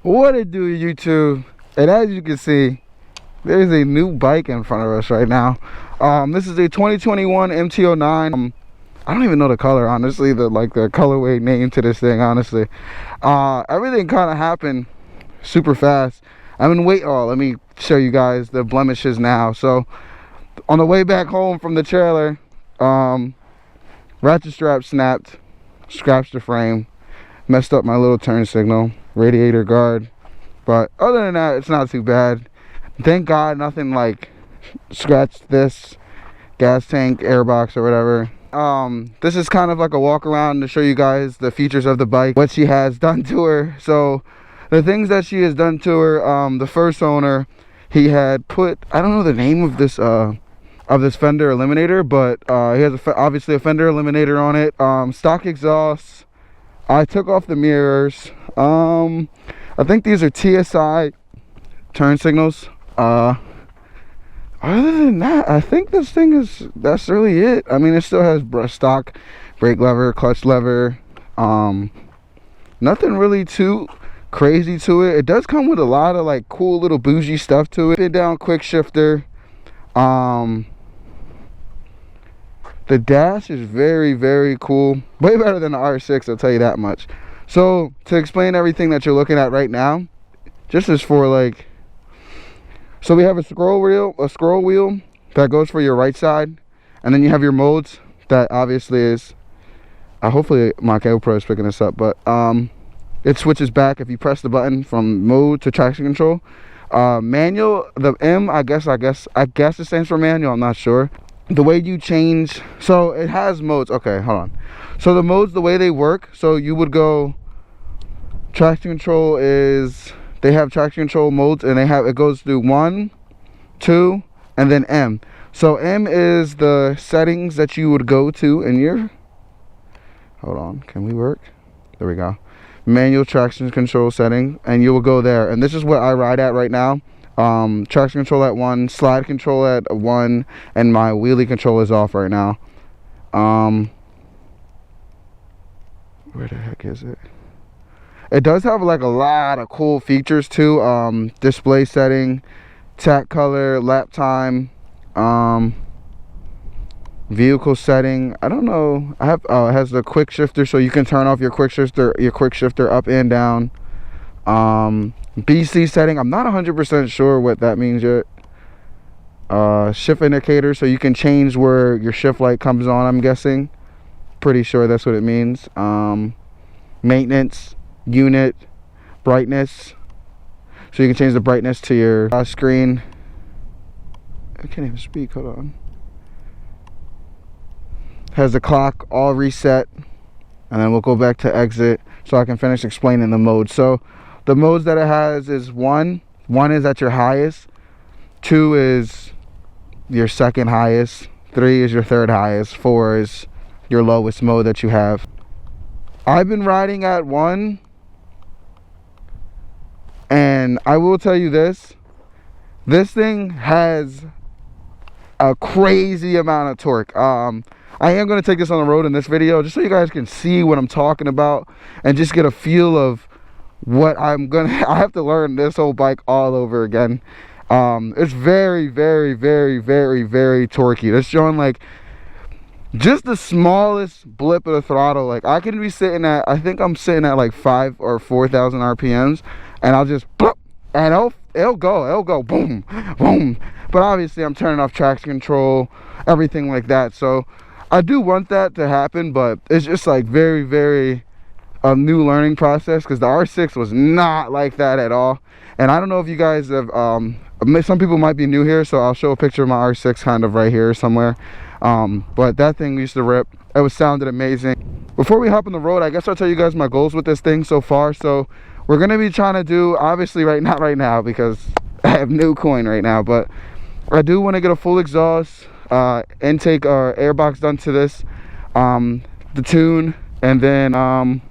What it do, YouTube? And as you can see, there's a new bike in front of us right now. This is a 2021 MT09. I don't even know the color, honestly, the colorway name to this thing, honestly. Everything kind of happened super fast. Let me show you guys the blemishes now. So on the way back home from the trailer, ratchet strap snapped, scratched the frame, messed up my little turn signal, radiator guard, but other than that, it's not too bad. Thank God nothing like scratched this gas tank, airbox, or whatever. This is kind of like a walk around to show you guys the features of the bike, what she has done to her. So the things that she has done to her, the first owner, he had put, I don't know the name of this fender eliminator, but he has obviously a fender eliminator on it, stock exhaust. I took off the mirrors. I think these are TSI turn signals. Other than that, I think this thing that's really it. I mean, it still has stock brake lever, clutch lever, nothing really too crazy to it. It does come with a lot of like cool little bougie stuff to it. Sit down quick shifter. The dash is very, very cool. Way better than the R6, I'll tell you that much. So to explain everything that you're looking at right now, just as for like, so we have a scroll wheel that goes for your right side, and then you have your modes that obviously is, hopefully my GoPro is picking this up, but it switches back if you press the button from mode to traction control. Manual, the M, I guess it stands for manual, I'm not sure. The way you change, so it has modes. Okay, hold on. So the modes, the way they work, so you would go, traction control is, they have traction control modes, and it goes through 1, 2, and then M. So M is the settings that you would go to in your, hold on, can we work? There we go. Manual traction control setting, and you will go there, and this is what I ride at right now. Traction control at 1, slide control at 1, and my wheelie control is off right now. Where the heck is it? It does have like a lot of cool features too. Display setting, tack color, lap time, vehicle setting. I don't know. I have it has the quick shifter, so you can turn off your quick shifter up and down. BC setting, I'm not 100% sure what that means yet. Shift indicator, so you can change where your shift light comes on, I'm guessing. Pretty sure that's what it means. Maintenance, unit, brightness, so you can change the brightness to your screen. I can't even speak, hold on. Has the clock all reset, and then we'll go back to exit so I can finish explaining the mode. So the modes that it has is 1 is at your highest, 2 is your second highest, 3 is your third highest, 4 is your lowest mode that you have. I've been riding at 1, and I will tell you this thing has a crazy amount of torque. I am going to take this on the road in this video just so you guys can see what I'm talking about and just get a feel of what I have to learn this whole bike all over again. It's very, very, very, very, very torquey. It's showing like just the smallest blip of the throttle. Like I can be sitting at, I think I'm sitting at like 5,000 or 4,000 RPMs, and I'll just bloop, and it'll go boom, boom. But obviously I'm turning off traction control, everything like that. So I do want that to happen, but it's just like very, very a new learning process, because the R6 was not like that at all. And I don't know if you guys have, some people might be new here, so I'll show a picture of my R6 kind of right here somewhere. But that thing used to rip. It sounded amazing. Before we hop on the road, I guess I'll tell you guys my goals with this thing so far. So we're gonna be trying to do, obviously not right now because I have no coin right now, but I do want to get a full exhaust, intake or airbox done to this, the tune, and then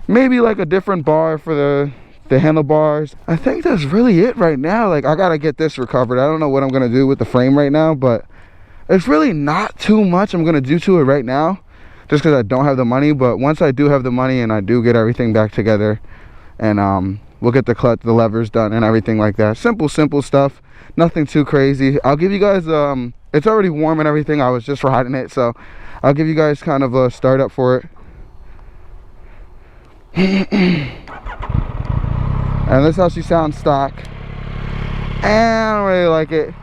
maybe like a different bar for the handlebars. I think that's really it right now. Like I gotta get this recovered. I don't know what I'm gonna do with the frame right now, but it's really not too much I'm gonna do to it right now, just because I don't have the money. But once I do have the money and I do get everything back together and we'll get the clutch, the levers done and everything like that. Simple stuff, nothing too crazy. I'll give you guys it's already warm and everything. I was just riding it, so I'll give you guys kind of a startup for it. And this is how she sounds stock. And I don't really like it.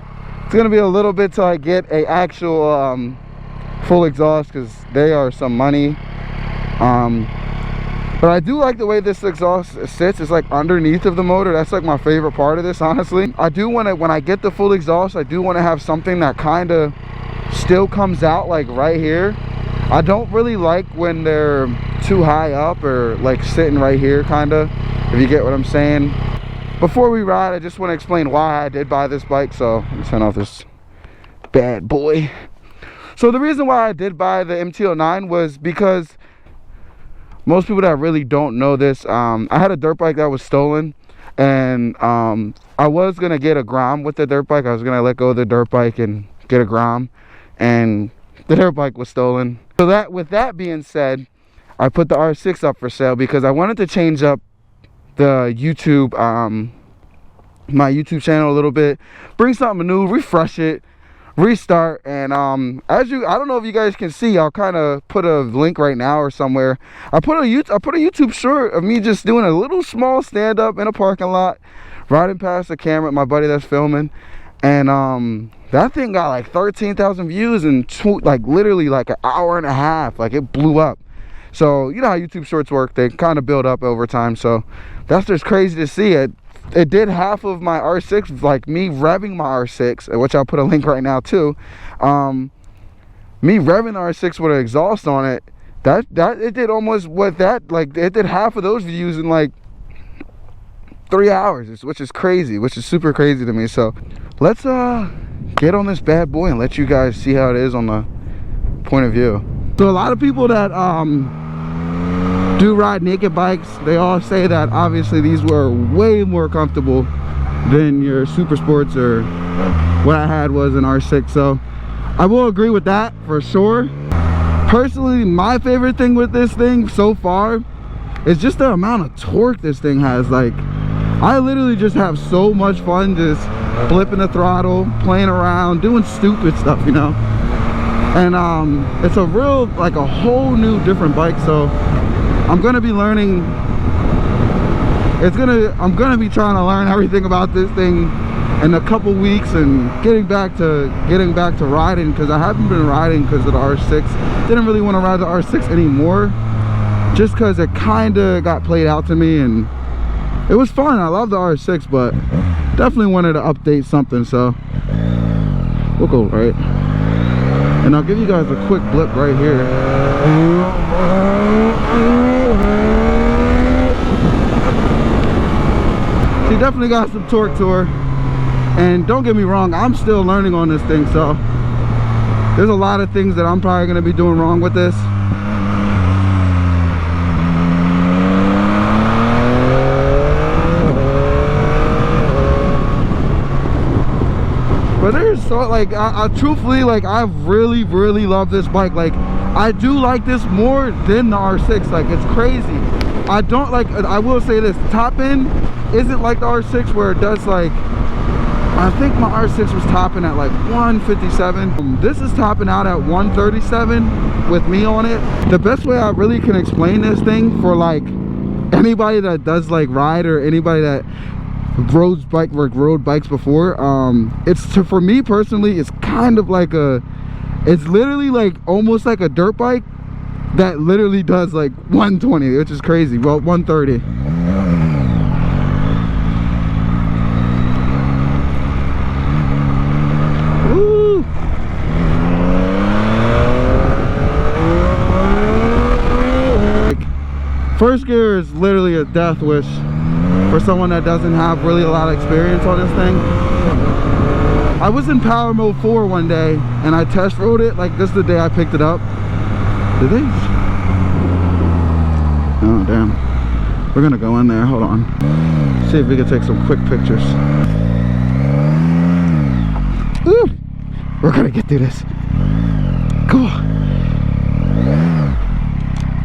It's gonna be a little bit till I get a actual full exhaust, because they are some money. But I do like the way this exhaust sits. It's like underneath of the motor. That's like my favorite part of this, honestly. I do want to, when I get the full exhaust, I do want to have something that kind of still comes out like right here. I don't really like when they're too high up or like sitting right here, kind of, if you get what I'm saying. Before we ride, I just want to explain why I did buy this bike. So let me turn off this bad boy. So the reason why I did buy the MT09 was because most people that really don't know this, I had a dirt bike that was stolen, and I was gonna get a Grom with the dirt bike. I was gonna let go of the dirt bike and get a Grom, and the dirt bike was stolen. So that, with that being said, I put the R6 up for sale because I wanted to change up the YouTube, my YouTube channel a little bit, bring something new, refresh it, restart. And I don't know if you guys can see, I'll kind of put a link right now or somewhere. I put a YouTube short of me just doing a little small stand-up in a parking lot, riding past the camera with my buddy that's filming, and that thing got like 13,000 views in like literally like an hour and a half. Like, it blew up. So you know how YouTube shorts work, they kind of build up over time. So that's just crazy to see. It did half of my R6, like me revving my R6, which I'll put a link right now too. Me revving the R6 with an exhaust on it, that it did almost what that, like it did half of those views in like 3 hours, which is crazy, which is super crazy to me. So let's get on this bad boy and let you guys see how it is on the point of view. So a lot of people that do ride naked bikes, they all say that obviously these were way more comfortable than your super sports, or what I had was an R6. So I will agree with that for sure. Personally, my favorite thing with this thing so far is just the amount of torque this thing has. Like, I literally just have so much fun just flipping the throttle, playing around, doing stupid stuff, you know. And it's a real, like a whole new different bike. So I'm gonna be learning, I'm gonna be trying to learn everything about this thing in a couple weeks, and getting back to riding, because I haven't been riding because of the R6. Didn't really want to ride the R6 anymore, just because it kind of got played out to me, and it was fun. I love the R6, but definitely wanted to update something. So we'll go right, and I'll give you guys a quick blip right here. She definitely got some torque to her, and don't get me wrong, I'm still learning on this thing, so there's a lot of things that I'm probably going to be doing wrong with this. But there's so, like, I truthfully, like, I really love this bike. Like, I do like this more than the R6. Like, it's crazy. I don't like, I will say this, top end isn't like the R6 where it does, like, I think my R6 was topping at like 157. This is topping out at 137 with me on it. The best way I really can explain this thing for like anybody that does like ride, or anybody that rode bikes before, for me personally, it's kind of like it's literally like almost like a dirt bike that literally does like 120, which is crazy. Well, 130. Woo! Like, first gear is literally a death wish for someone that doesn't have really a lot of experience on this thing. I was in power mode 4 one day and I test rode it. Like, this is the day I picked it up. Did they? Oh damn. We're gonna go in there, hold on. See if we can take some quick pictures. Ooh. We're gonna get through this. Come on.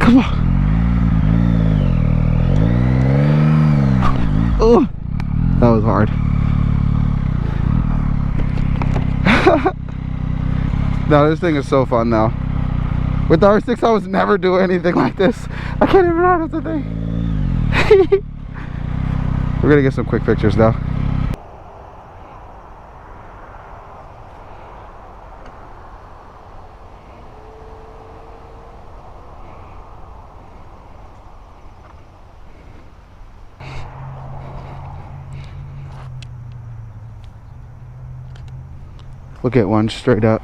Come on. goes hard. No, this thing is so fun though. With the R6, I was never doing anything like this. I can't even ride with the thing. We're gonna get some quick pictures though. We'll get one straight up.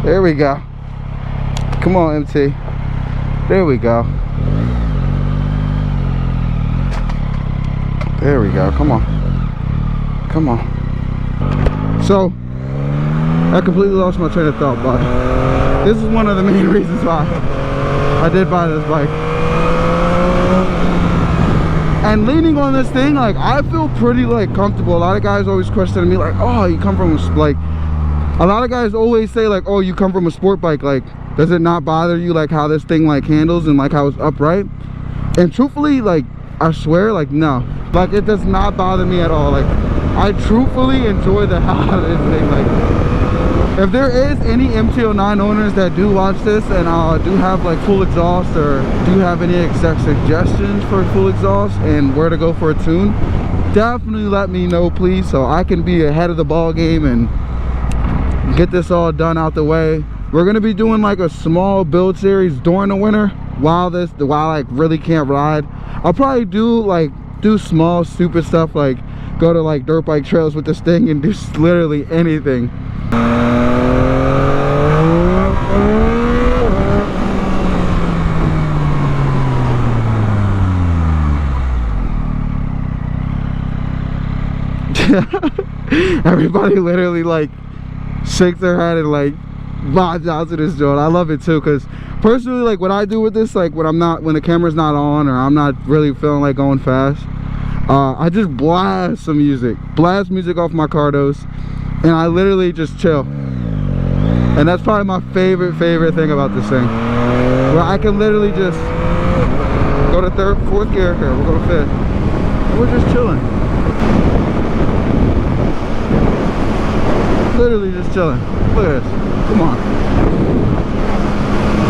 There we go. Come on, MT. There we go. There we go. Come on. Come on. So, I completely lost my train of thought, but this is one of the main reasons why I did buy this bike. And leaning on this thing, like, I feel pretty, like, comfortable. A lot of guys always question me, like, oh, you come from, like, a lot of guys always say, like, oh, you come from a sport bike, like, does it not bother you, like, how this thing, like, handles and, like, how it's upright? And truthfully, like, I swear, like, no. Like, it does not bother me at all. Like, I truthfully enjoy the hell out of this thing. Like, if there is any MT09 owners that do watch this and do have, like, full exhaust or do have any exact suggestions for full exhaust and where to go for a tune, definitely let me know, please, so I can be ahead of the ball game and get this all done out the way. We're gonna be doing like a small build series during the winter while I really can't ride. I'll probably do small stupid stuff, like go to like dirt bike trails with this thing and do literally anything. Everybody literally like shakes their head and like vibes out to this joint. I love it too, because personally, like, what I do with this, like when the camera's not on or I'm not really feeling like going fast, I just blast music off my Cardos, and I literally just chill. And that's probably my favorite thing about this thing, where I can literally just go to third, fourth gear. Here, we'll go to fifth, and we're just chilling. Literally just chilling. Look at this. Come on.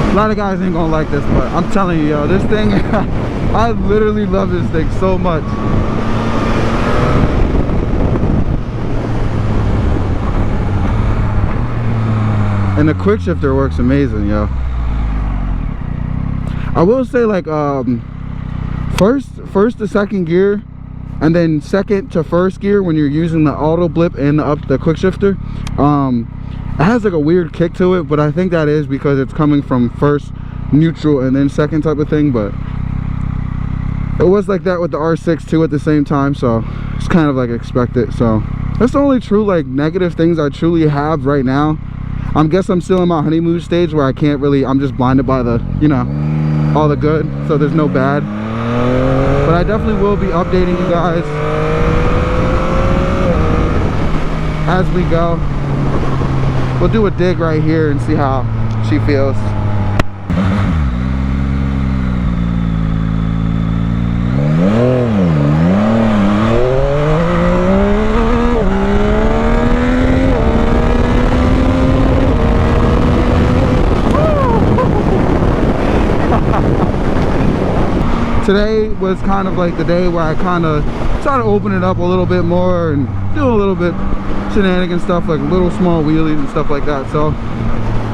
A lot of guys ain't gonna like this, but I'm telling you, yo, this thing, I literally love this thing so much. And the quick shifter works amazing, yo. I will say, like, first to second gear, and then second to first gear when you're using the auto blip and the quick shifter, it has like a weird kick to it, but I think that is because it's coming from first neutral and then second type of thing. But it was like that with the R6 too at the same time, so it's kind of like expected. So that's the only true like negative things I truly have right now. I guess I'm still in my honeymoon stage where I can't really, I'm just blinded by the, you know, all the good, so there's no bad. But I definitely will be updating you guys as we go. We'll do a dig right here and see how she feels. Today was kind of like the day where I kind of try to open it up a little bit more and do a little bit shenanigans stuff, like little small wheelies and stuff like that. So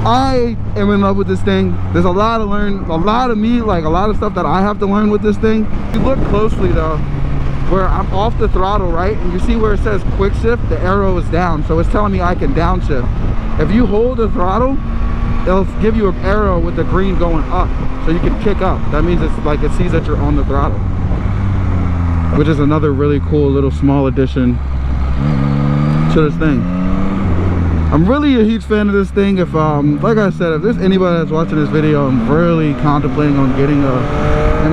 I am in love with this thing. There's a lot to learn, a lot of me, like a lot of stuff that I have to learn with this thing. If you look closely though, where I'm off the throttle, right, and you see where it says quick shift, the arrow is down, so it's telling me I can downshift. If you hold the throttle, it'll give you an arrow with the green going up, so you can kick up. That means it's like it sees that you're on the throttle, which is another really cool little small addition to this thing. I'm really a huge fan of this thing. If like I said, if there's anybody that's watching this video and really contemplating on getting a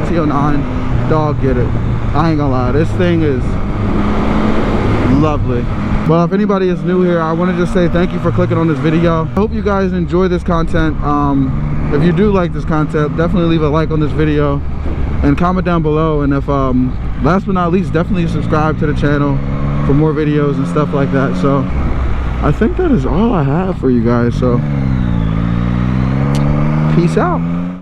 MT09, dog, get it. I ain't gonna lie, this thing is Lovely. Well, if anybody is new here, I want to just say thank you for clicking on this video. I hope you guys enjoy this content. If you do like this content, definitely leave a like on this video and comment down below. And if last but not least, definitely subscribe to the channel for more videos and stuff like that. So I think that is all I have for you guys. So peace out.